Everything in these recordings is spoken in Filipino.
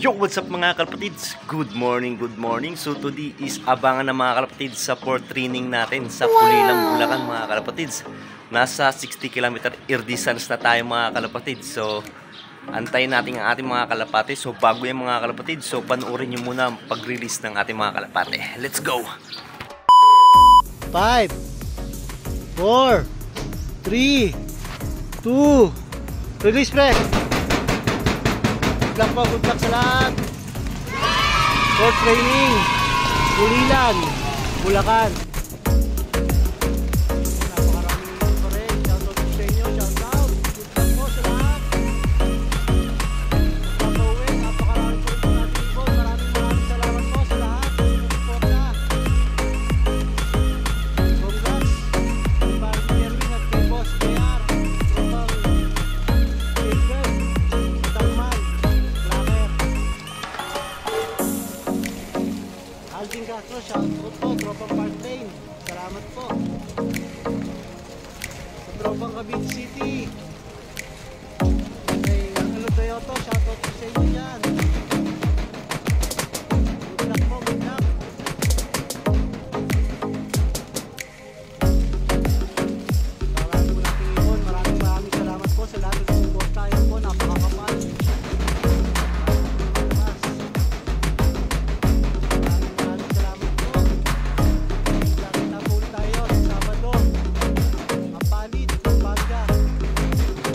Yo, what's up mga kalapatids? Good morning, good morning. So today is abangan na mga kalapatids sa port training natin sa Pulilang, Bulacan mga kalapatids. Nasa 60 km air distance na tayo mga kalapatids. So antayin natin ang ating mga kalapate. So bago yung mga kalapatids, so panoorin nyo muna ang pag-release ng ating mga kalapate. Let's go! 5 4 3 2 release pre. Good luck po, good luck sa lahat. Port training Pulilan, Bulacan. Napakaraming pa rin. Shoutout po sa inyo, shoutout. Good luck po sa lahat. Napauwi, napakaraming po rin natin po. Maraming salamat po sa lahat. Support na. Congrats kay Barney Erwin at kay Boss JR. Tropang Silver, Talman, Clacker. Alvin Castro, shoutout po. Tropang Park Lane, salamat po. Sa Tropang Cavite City, kay Angelo Toyoto, shoutout po sa inyo dyan. Good luck po, good luck. Maraming malaking ibon, maraming salamat po sa lahat ng sumuporta. Ayan po, napakakapal. Maraming salamat po. Lagi na po ulit tayo sa Sabado. Mapalit, Pampanga. Ayan po.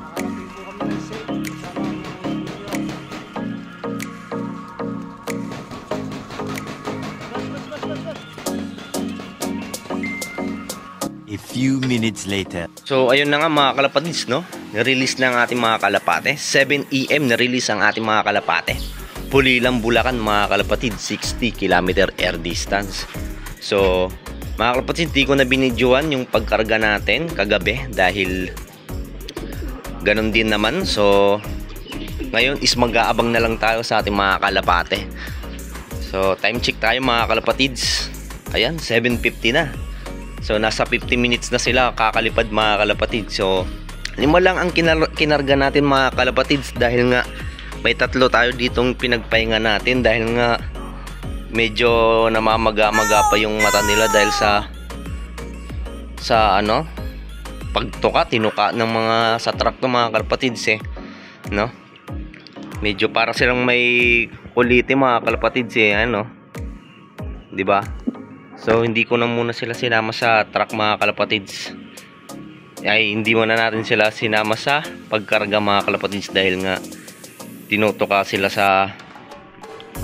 Nakarating po kami ng safe. Kasama ang mga video. Bas. A few minutes later. So ayun na nga mga kalapatids, no? Nirelease na ang ating mga kalapate. 7 AM nirelease ang ating mga kalapate. Pulilang, Bulacan mga kalapatids, 60 km air distance. So mga kalapatids, di ko na binidyoan yung pagkarga natin kagabi dahil ganun din naman. So ngayon is mag-aabang na lang tayo sa ating mga kalapate. So time check tayo mga kalapatids. Ayan, 7:50 na. So nasa 50 minutes na sila kakalipad mga kalapatids. So 5 lang ang kinarga natin mga kalapatids dahil nga may 3 tayo ditong pinagpahinga natin dahil nga medyo namamaga-maga pa yung mata nila dahil sa ano, pagtuka, tinuka ng mga sa truck ng mga kalapatids no? Medyo para silang may kuliti mga kalapatids ano, 'di ba? So hindi ko na muna sila sinama sa truck mga kalapatids. Ay hindi muna natin sila sinama sa pagkarga mga kalapatids dahil nga tinutuka sila sa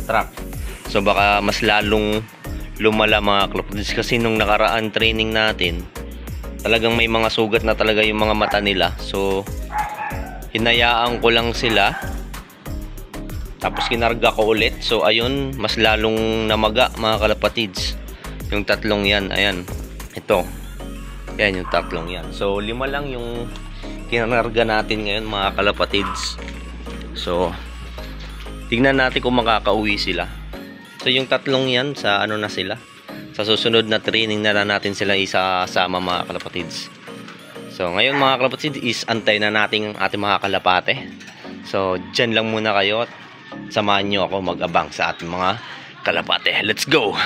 truck. So baka mas lalong lumala mga kalapatids kasi nung nakaraan training natin talagang may mga sugat na talaga yung mga mata nila. So hinayaan ko lang sila. Tapos kinarga ko ulit. So ayun, mas lalong namaga mga kalapatids. Yung 3 yan, ayan. Ito. Ayan yung 3 yan. So 5 lang yung kinarga natin ngayon mga kalapatids. So tingnan natin kung makakauwi sila. So yung 3 yan sa ano na sila. Sa susunod na training na natin sila isasama mga kalapatids. So ngayon mga kalapatids is antay na natin ang ating mga kalapate. So dyan lang muna kayo at samahan nyo ako mag-abang sa ating mga kalapate. Let's go!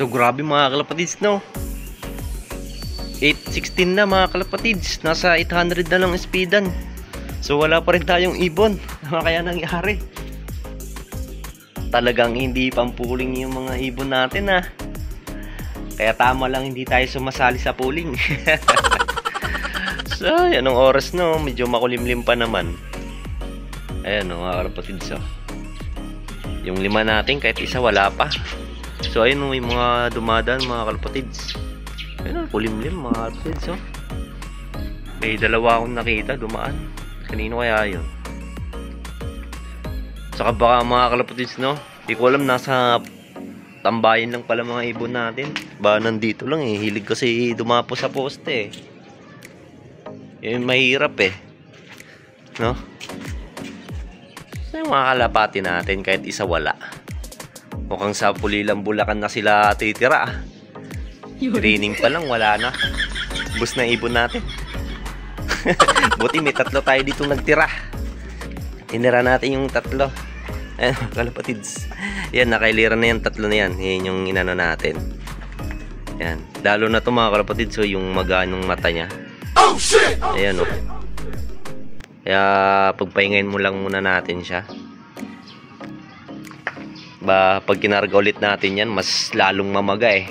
So grabe mga kalapatids, no? 8:16 na mga kalapatids. Nasa 800 na lang speedan. So wala pa rin tayong ibon. Ano kaya nangyari? Talagang hindi pampuling yung mga ibon natin Kaya tama lang hindi tayo sumasali sa pooling. So anong oras no? Medyo makulimlim pa naman. Ayan no mga kalapatids. Yung 5 natin kahit isa wala pa. So ayun may mga dumadaan mga kalapatids. Ayun kulimlim mga kalapatids. May 2 akong nakita dumaan. Kanino kaya yun? Saka baka mga kalapatids no, hindi ko alam nasa tambayan lang pala mga ibon natin. Ba nandito lang hilig kasi dumapo sa poste Yun mahirap no? So, yung mga kalapati natin, kahit isa wala. Mukhang sa Pulilang Bulacan na sila titira. Training pa lang, wala na. Bus na ibon natin. Buti may 3 tayo dito nagtira. Tinira natin yung 3. Ayan, kalapatids. Yan, nakailira na yung 3 na yan. Yan yung inano natin. Yan. Lalo na ito mga kalapatids. So, yung maganong mata niya. Oh, shit! Ayan, oh. Kaya, pagpahingayin mo lang muna natin siya. Pag kinarga ulit natin yan, mas lalong mamaga eh.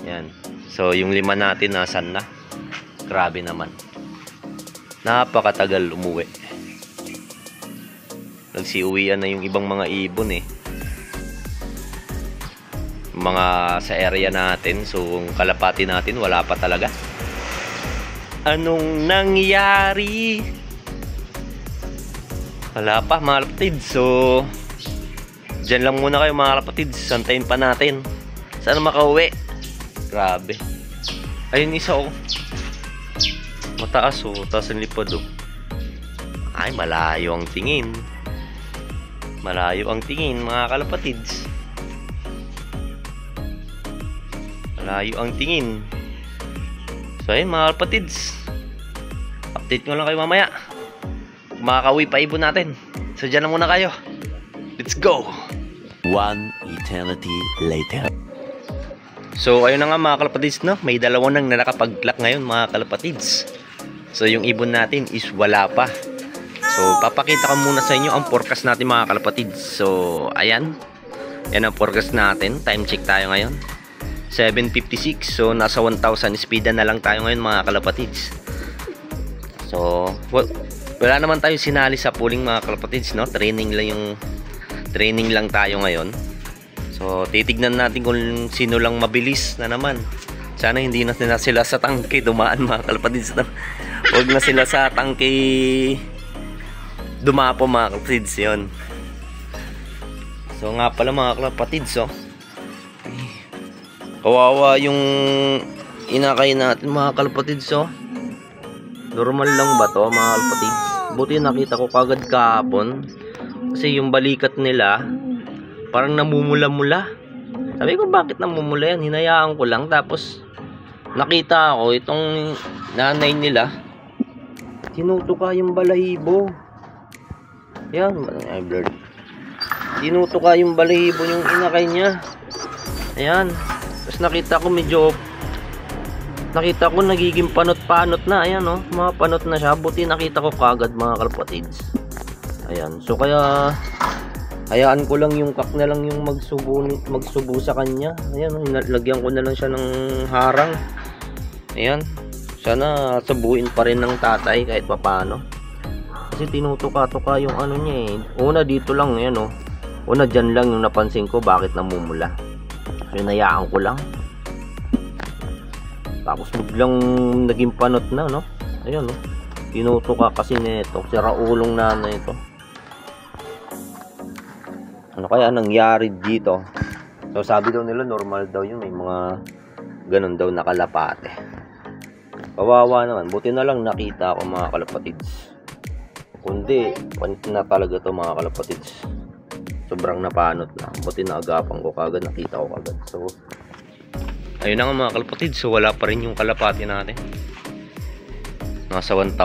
Yan. So, yung 5 natin, nasan na? Grabe naman. Napakatagal umuwi. Nagsiuwian na yung ibang mga ibon eh. Mga sa area natin. So, yung kalapati natin, wala pa talaga. Anong nangyari? Wala pa mga kalapatids. So, dyan lang muna kayo mga kalapatids. Santayin pa natin. Sana makauwi. Grabe. Ayun isa oh. Mataas oh. Taas ang lipad oh. Ay, malayo ang tingin. Malayo ang tingin mga kalapatids. Malayo ang tingin. So ayun mga kalapatids, update ko lang kayo mamaya. Makakauwi pa ibon natin. So dyan na muna kayo. Let's go. 1 eternity later. So ayun na nga mga kalapatids, no? May 2 nang nakapag-clock ngayon mga kalapatids. So yung ibon natin is wala pa. So papakita ko muna sa inyo ang forecast natin mga kalapatids. So ayan. Yan ang forecast natin. Time check tayo ngayon. 7:56. So nasa 1,000 speed na lang tayo ngayon mga kalapatids. So wala naman tayo sinali sa pooling mga kalapatids, no? Training lang tayo ngayon. So titignan natin kung sino lang mabilis na naman. Sana hindi na sila sa tangke dumaan mga kalapatids, no? Huwag na sila sa tangke dumapo mga kalapatids yun. So nga pala mga kalapatids, oh, kawawa yung inakay natin mga kalapatids, oh. Normal lang ba to mga kalapatids? Buti nakita ko kagad kahapon. Kasi yung balikat nila parang namumula-mula. Sabi ko bakit namumula yan? Hinayaan ko lang. Tapos nakita ako itong nanay nila tinutuka yung balahibo. Yan, ay blurred. Tinutuka yung balahibo yung inakay niya. Ayan. Tapos nakita ko nagiging panot-panot na. Ayan, oh, mga panot na siya. Buti nakita ko kagad mga kalapatids. Ayan. So kaya hayaan ko lang yung kak na lang yung magsubo sa kanya. Ayan, oh, lagyan ko na lang siya ng harang. Ayan. Sana sabuin pa rin ng tatay kahit papano. Kasi tinutuka-tuka yung ano niya eh. Una dito lang, ayan, oh. Una dyan lang yung napansin ko bakit namumula. So hinayaan ko lang. Tapos biglang naging panot na, no? Ayan, no? Tinutuka kasi nito. Sira ulong na ito. Ano kaya nangyari dito? So sabi daw nila normal daw yun. May mga ganun daw na kalapate. Kawawa naman. Buti na lang nakita ako mga kalapatids. Kundi, panit na talaga to mga kalapatids. Sobrang napanot na. Buti na agapan ko kagad. Nakita ko kagad. So ayun na nga mga kalapatids. So wala pa rin yung kalapati natin. Nasa 1,000.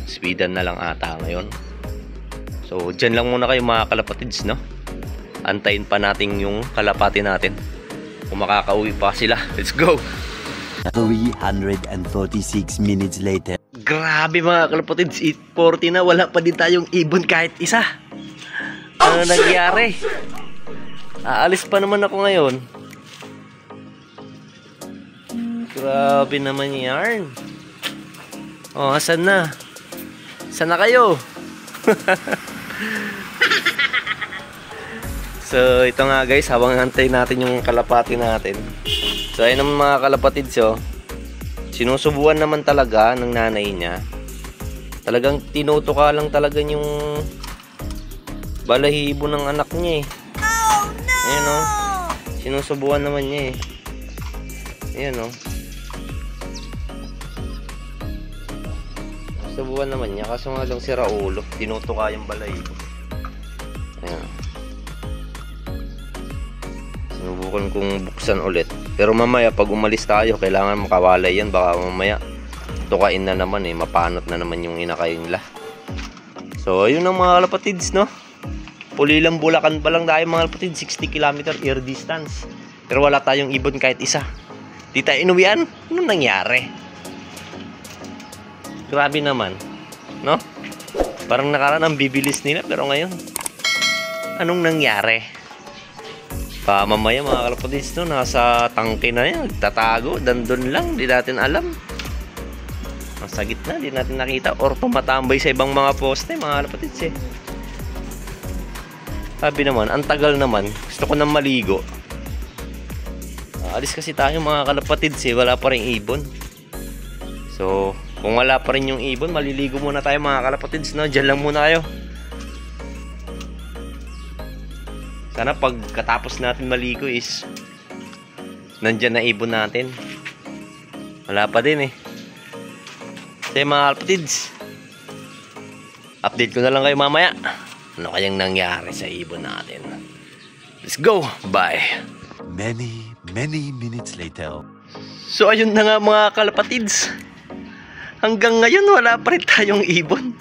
Speedan na lang ata ngayon. So dyan lang muna kayo mga kalapatids, no? Antayin pa natin yung kalapati natin. Kung makakauwi pa sila. Let's go! 346 minutes later. Grabe mga kalapatids. 8:40 na. Wala pa din tayong ibon kahit isa. Ano nangyari? Aalis pa naman ako ngayon. Grabe naman yarn. Oh, asan na? Saan na kayo? So, ito nga guys, habang hantay natin yung kalapati natin. So, ayun naman mga kalapatids, oh. Sinusubuan naman talaga ng nanay niya. Talagang tinutuka lang talaga yung balahibo ng anak niya eh. Oh, no! Ayan, oh. Sinusubuan naman niya eh. Ayan, oh. Subukan naman niya. Kaso nga lang si Raulo. Tinutuka yung balay ko. Ayan. Subukan kong buksan ulit. Pero mamaya pag umalis tayo, kailangan makawalay yan. Baka mamaya tukain na naman eh. Mapanot na naman yung inakayla. So ayun ang mga kalapatids, no? Pulilang Bulacan pa lang tayo mga kalapatids. 60 km air distance. Pero wala tayong ibon kahit isa. Di tayo inuwian. Anong nangyari? Grabe naman, no? Parang nakaraan ang bibilis nila. Pero ngayon, anong nangyari? Mamaya mga kalapatids, no, nasa tangke na yan, tatago, dandun lang, di natin alam. Nasa gitna, di natin nakita. Or tumatambay sa ibang mga poste, mga kalapatids eh. Sabi naman, ang tagal naman, gusto ko nang maligo. Alis kasi tayo mga kalapatids eh, wala pa rin ibon. So, kung wala pa rin yung ibon, maliligo muna tayo mga kalapatids, no? Diyan lang muna kayo. Sana pagkatapos natin maligo is nandyan na ibon natin. Wala pa din eh. Kasi mga kalapatids, update ko na lang kayo mamaya. Ano kayang nangyari sa ibon natin? Let's go! Bye! Many minutes later. So ayun na nga mga kalapatids. Hanggang ngayon wala pa rin tayong ibon.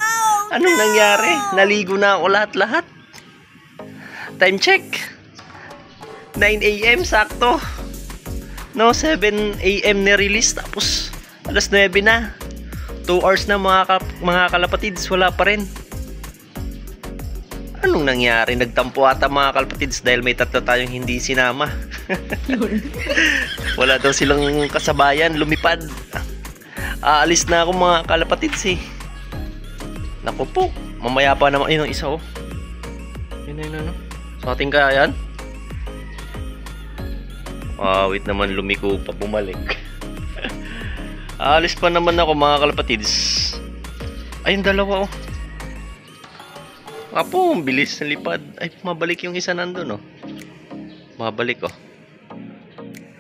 Anong nangyari? Naligo na ako lahat-lahat. Time check 9 AM sakto. No, 7 AM ni-release. Tapos alas 9 na. 2 hours na mga kalapatids. Wala pa rin. Anong nangyari? Nagtampo ata mga kalapatids dahil may tatlo tayong hindi sinama. Wala daw silang kasabayan. Lumipad. Aalis na ako mga kalapatids eh. Naku po. Mamaya pa naman. Ayun ang isa oh. Yun. Sa ating kaya yan? Wait naman, lumiko pa, bumalik. Alis pa naman ako mga kalapatids. Ayun, dalawa oh. Apo, bilis na lipad. Ay, mabalik yung isa nandun oh. Mabalik oh.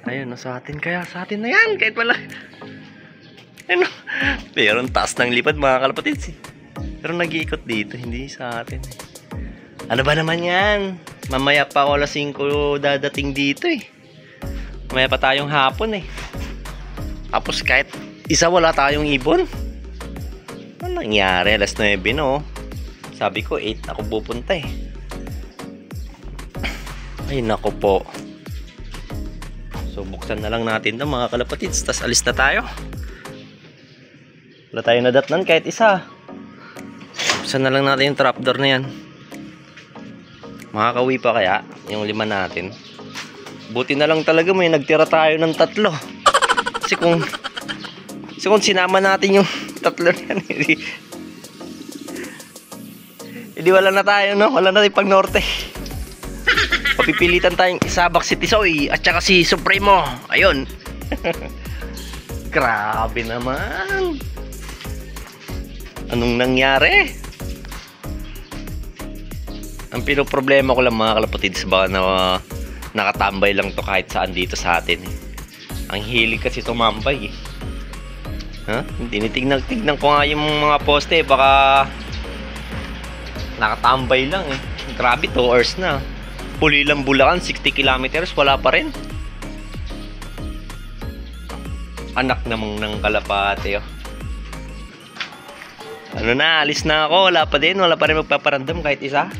Ayun, sa atin kaya. Sa atin na yan, kahit wala. Ayun oh. Pero ang taas ng lipad mga kalapatids eh. Pero nag-iikot dito, hindi sa atin eh. Ano ba naman yan? Mamaya pa ako alas 5 dadating dito eh. Mamaya pa tayong hapon eh. Tapos kahit isa wala tayong ibon. Ano nangyari? Alas 9 no? Sabi ko 8 ako pupunta eh. Ay nako po. So buksan na lang natin ito mga kalapatids. Tas alis na tayo. Wala tayong nadatnan kahit isa. Buksan na lang natin yung trapdoor na yan. Makakawi pa kaya yung 5 natin. Buti na lang talaga may nagtira tayo ng 3. Kasi kung sinama natin yung 3 na yan, hindi wala na tayo, no? Wala na tayong pag norte. Papipilitan tayong isabak si Tisoy at saka si Supremo. Ayun. Grabe naman. Anong nangyari? Ang pinoproblema ko lang mga kalapatids, baka na nakatambay lang to kahit saan dito sa atin eh. Ang hilig kasi tumambay eh. Ha? Tinitignan ko nga yung mga poste, baka nakatambay lang eh. Grabe, 2 hours na. Pulilang Bulacan, 60 kilometers, wala pa rin. Anak namang ng kalapate oh. Ano na, alis na ako, wala pa rin magpaparandam kahit isa.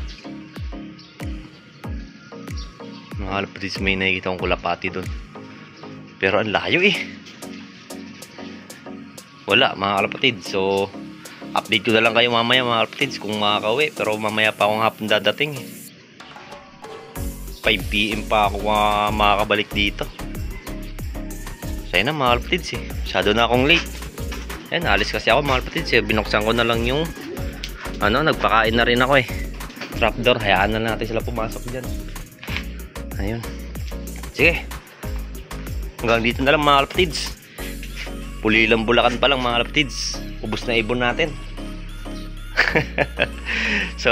Mga kalapatids, may nakikita akong kulapati doon. Pero ang layo eh. Wala mga kalapatids. So update ko na lang kayo mamaya mga kalapatids kung makakauwi. Pero mamaya pa akong hapon dadating eh. 5 PM pa ako makakabalik dito. Sayang na mga kalapatids eh. Masyado na akong late. Ayan, alis kasi ako mga kalapatids eh. Binuksan ko na lang yung nagpakain na rin ako eh. Trapdoor, hayaan na natin sila pumasok dyan. Ayun. Sige. Hanggang dito na lang mga kalapatids. Pulilang Bulacan pa lang mga kalapatids. Ubus na ibon natin. So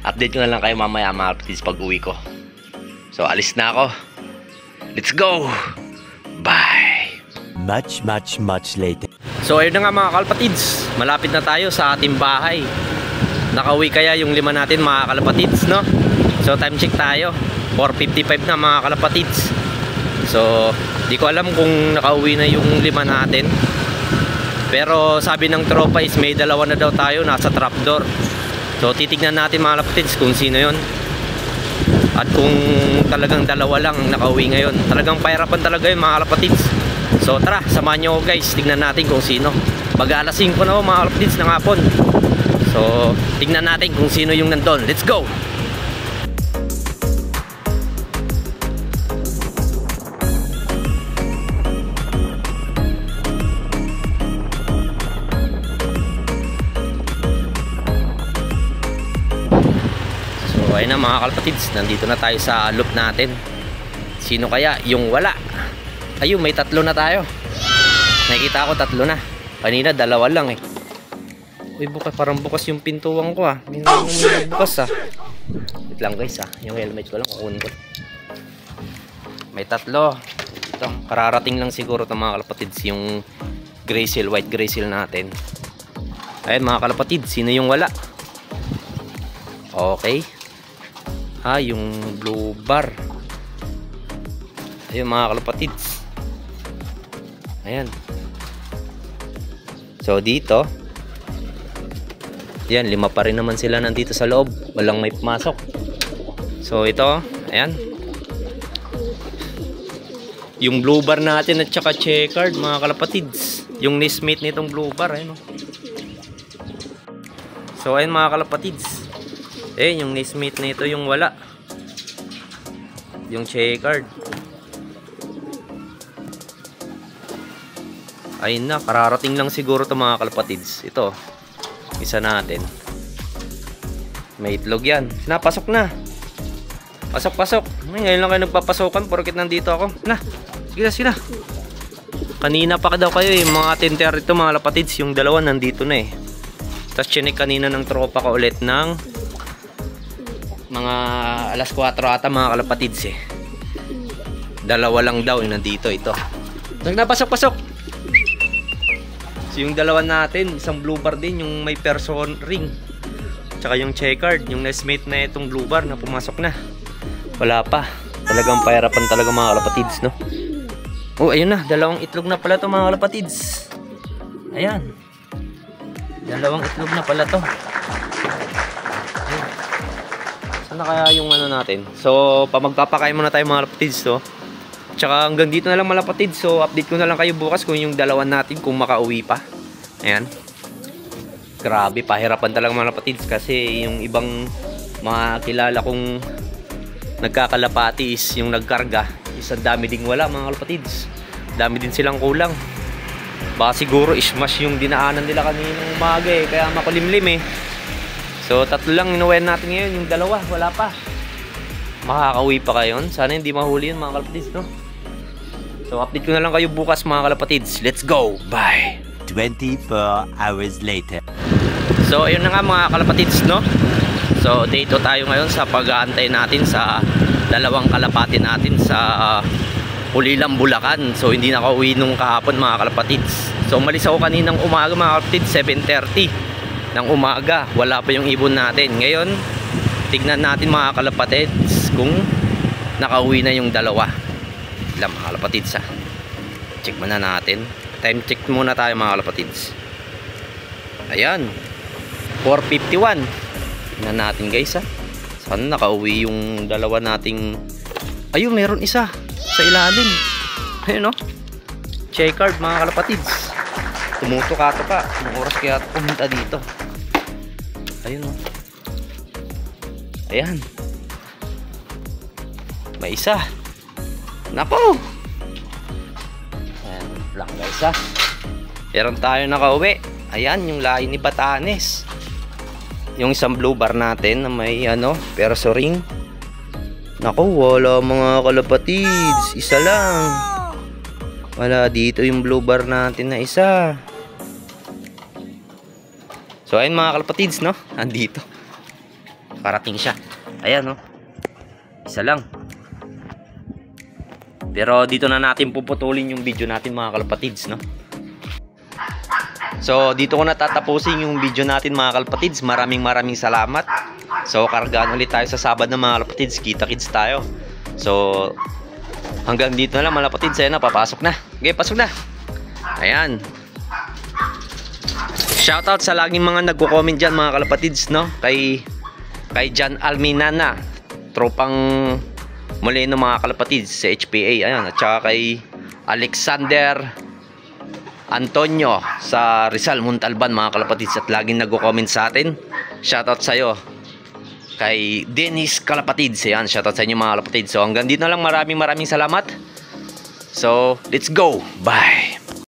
update ko na lang kayo mamaya mga kalapatids pag uwi ko. So alis na ako. Let's go. Bye. Much later. So So ayun na nga mga kalapatids, malapit na tayo sa ating bahay. Nakauwi kaya yung 5 natin mga kalapatids, no? So time check tayo, 4:55 na mga kalapatids. So di ko alam kung nakauwi na yung 5 natin. Pero sabi ng tropa is may 2 na daw tayo nasa trapdoor. So titignan natin mga kalapatids kung sino yon. At kung talagang 2 lang nakauwi ngayon. Talagang pahirapan talaga yun mga kalapatids. So tara, samahan nyo ako guys. Tignan natin kung sino. Mag-alas 5 na ako mga kalapatids ng hapon. So tignan natin kung sino yung nandun. Let's go! So ayun na mga kalapatids, nandito na tayo sa loop natin. Sino kaya yung wala? Ayun, may 3 na tayo. Nakikita ko 3 na. Kanina 2 lang eh. Uy, parang bukas yung pintuan ko ah. May bukas ah. Wait lang guys ah. Yung helmet ko lang, kukunin ko. May 3. Ito, kararating lang siguro ito mga kalapatids. Yung gray seal, white gray seal natin. Ayun mga kalapatids, sino yung wala? Okay. Ah, yung blue bar. Ayun mga kalapatids. Ayan. So dito, yan, 5 pa rin naman sila nandito sa loob. Walang may pumasok. So ito, ayan. Yung blue bar natin at saka checkered mga kalapatids. Yung nestmate nitong blue bar, ayun. So ayun mga kalapatids. Ayun, yung nestmate nito yung wala. Yung checkered. Ayun na, kararating lang siguro ito mga kalapatids. Ito, isa natin. May itlog yan. Napasok na. Pasok. Ngayon lang kayo nagpapasokan porket nandito ako. Na, sige na. Kanina pa daw kayo eh, mga 10:30 ito mga kalapatids. Yung 2 nandito na eh. Tapos chinek kanina ng tropa ka ulit ng mga alas 4 ata mga kalapatids eh. 2 lang daw yung nandito ito. Nagpasok. So yung 2 natin, isang blue bar din, yung may person ring. Tsaka yung checkered, yung nestmate na itong blue bar na pumasok na. Wala pa. Talagang pahirapan talaga mga kalapatids, no? Oh, ayun na, 2 itlog na pala to mga kalapatids. Ayan. 2 itlog na pala to. Ayan. Saan na kaya yung ano natin? So, magpapakain muna tayo mga kalapatids, to. Tsaka hanggang dito na lang malapatid. So update ko na lang kayo bukas kung yung 2 natin kung makauwi pa. Ayan. Grabe, pahirapan talaga mga kalapatids. Kasi yung ibang mga kilala kong nagkakalapati is yung nagkarga. Isang dami ding wala mga kalapatids. Dami din silang kulang. Baka siguro ismash yung dinaanan nila kaninang umaga eh. Kaya makulimlim eh. So 3 lang inuwain natin ngayon. Yung 2 wala pa. Makakauwi pa kayo. Sana hindi mahuli yun mga kalapatids, no? So update ko na lang kayo bukas mga kalapatids. Let's go! Bye! 24 hours later. So ayun na nga mga kalapatids, no? So day 2 tayo ngayon sa pag-aantay natin sa 2 kalapati natin sa Ulilang, Bulacan. So hindi nakauwi nung kahapon mga kalapatids. So umalis ako kaninang umaga mga kalapatids, 7:30 ng umaga. Wala pa yung ibon natin. Ngayon tignan natin mga kalapatids kung nakauwi na yung 2 lang mga kalapatids ha. Check muna natin. Time check muna tayo mga kalapatids. Ayan, 4:51. Tignan natin guys ha. Sana nakauwi yung 2 nating. Ayun, meron isa sa ilalim. Ayun no, checkered mga kalapatids. Tumutuka-tuka. Anong oras kaya pumunta dito? Ayun no. Ayan. May isa. Nako. Ayan lang guys ha. Meron tayo nakauwi. Ayan yung lahi ni Batanes. Yung isang blue bar natin na may ano, perso ring. Nako, wala mga kalapatids. Isa lang. Wala dito yung blue bar natin na isa. So ayun mga kalapatids, no? Andito. Parating siya. Ayan no. Isa lang. Pero dito na natin puputulin yung video natin mga kalapatids, no? So, dito ko natatapusin yung video natin mga kalapatids. Maraming salamat. So, kargaan ulit tayo sa Sabado mga kalapatids. Kita-kits tayo. So, hanggang dito na lang mga kalapatids. Ayan na, papasok na. Okay, pasok na. Ayan. Shoutout sa laging mga nagko-comment dyan mga kalapatids, no? Kay John Alminana, tropang Molino mga kalapatids sa HPA. Ayan, at saka kay Alexander Antonio sa Rizal Montalban mga kalapatids, at laging nagko-comment sa atin. Shoutout sa iyo. Kay Dennis Kalapatids, ayan, shoutout sa inyo mga kalapatids. So hanggang dito na lang, maraming salamat. So let's go. Bye.